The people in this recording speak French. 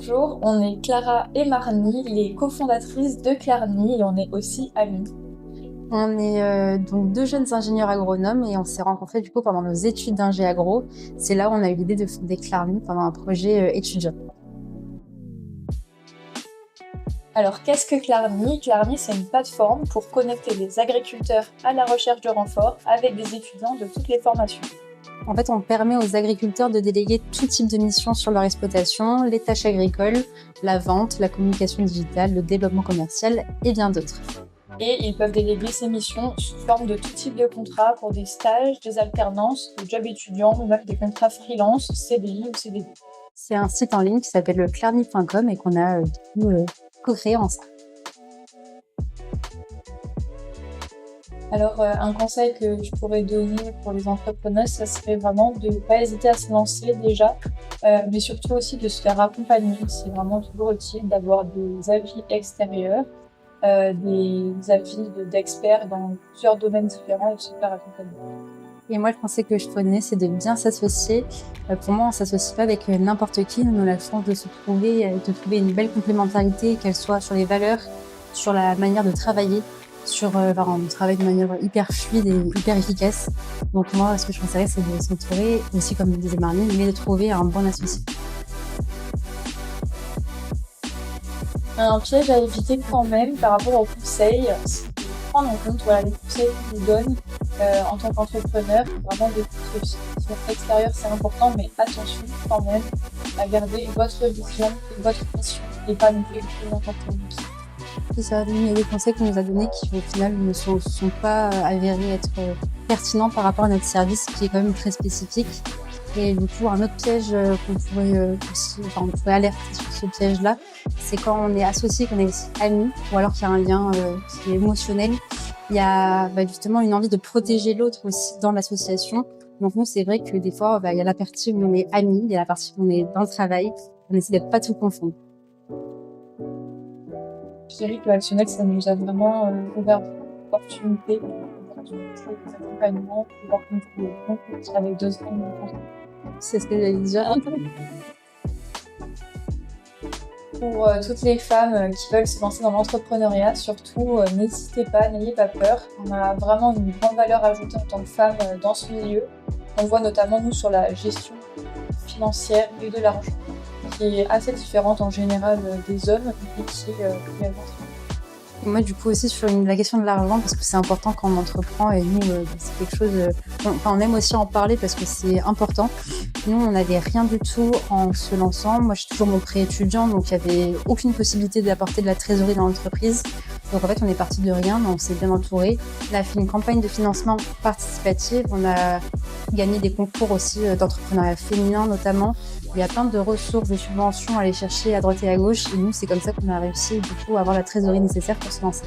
Bonjour, on est Clara et Marnie, les cofondatrices de Clarny et on est aussi amies. On est donc deux jeunes ingénieurs agronomes et on s'est rencontrés du coup pendant nos études d'ingé agro. C'est là où on a eu l'idée de fonder Clarny pendant un projet étudiant. Alors qu'est-ce que Clarny? Clarny, c'est une plateforme pour connecter les agriculteurs à la recherche de renforts avec des étudiants de toutes les formations. En fait, on permet aux agriculteurs de déléguer tout type de missions sur leur exploitation, les tâches agricoles, la vente, la communication digitale, le développement commercial et bien d'autres. Et ils peuvent déléguer ces missions sous forme de tout type de contrats pour des stages, des alternances, des jobs étudiants ou même des contrats freelance, CDI ou CDD. C'est un site en ligne qui s'appelle clarny.com et qu'on a co-créé ensemble. Alors, un conseil que je pourrais donner pour les entrepreneurs, ça serait vraiment de ne pas hésiter à se lancer déjà, mais surtout aussi de se faire accompagner. C'est vraiment toujours utile d'avoir des avis extérieurs, des avis d'experts dans plusieurs domaines différents et de se faire accompagner. Et moi, le conseil que je prenais, c'est de bien s'associer. Pour moi, on s'associe pas avec n'importe qui. Nous, on a la chance de se trouver, de trouver une belle complémentarité, qu'elle soit sur les valeurs, sur la manière de travailler, on travaille de manière hyper fluide et hyper efficace. Donc moi, ce que je conseillerais, c'est de s'entourer, aussi comme disait Marnie, mais de trouver un bon associé. Un piège à éviter quand même par rapport aux conseils, c'est de prendre en compte les conseils qu'ils nous donnent en tant qu'entrepreneur, vraiment d'écouter aussi. Sur l'extérieur, c'est important, mais attention quand même à garder votre vision et votre mission et pas non plus n'importe où. C'est ça, il y a des conseils qu'on nous a donnés qui au final ne sont pas avérés être pertinents par rapport à notre service qui est quand même très spécifique. Et du coup, un autre piège qu'on pourrait on pourrait alerter sur ce piège-là, c'est quand on est associé, qu'on est aussi amis, ou alors qu'il y a un lien qui est émotionnel. Il y a justement une envie de protéger l'autre aussi dans l'association. Donc nous, c'est vrai que des fois, il y a la partie où on est amis, il y a la partie où on est dans le travail. On essaie de pas tout confondre. Je dirais que l'actionnel, ça nous a vraiment ouvert d'opportunités, d'accompagnement, d'opportunités avec d'autres gens. C'est ce que j'allais dire. Pour toutes les femmes qui veulent se lancer dans l'entrepreneuriat, surtout, n'hésitez pas, n'ayez pas peur. On a vraiment une grande valeur ajoutée en tant que femme dans ce milieu. On voit notamment, nous, sur la gestion financière et de l'argent, qui est assez différente en général des hommes et qui est également. Et moi, du coup, aussi sur la question de l'argent, parce que c'est important quand on entreprend et nous, c'est quelque chose. On aime aussi en parler parce que c'est important. Nous, on n'avait rien du tout en se lançant. Moi, je suis toujours mon prêt étudiant, donc il n'y avait aucune possibilité d'apporter de la trésorerie dans l'entreprise. Donc en fait, on est parti de rien, mais on s'est bien entouré. On a fait une campagne de financement participative. On a gagné des concours aussi d'entrepreneuriat féminin notamment. Il y a plein de ressources, de subventions à aller chercher à droite et à gauche. Et nous, c'est comme ça qu'on a réussi du coup à avoir la trésorerie nécessaire pour se lancer.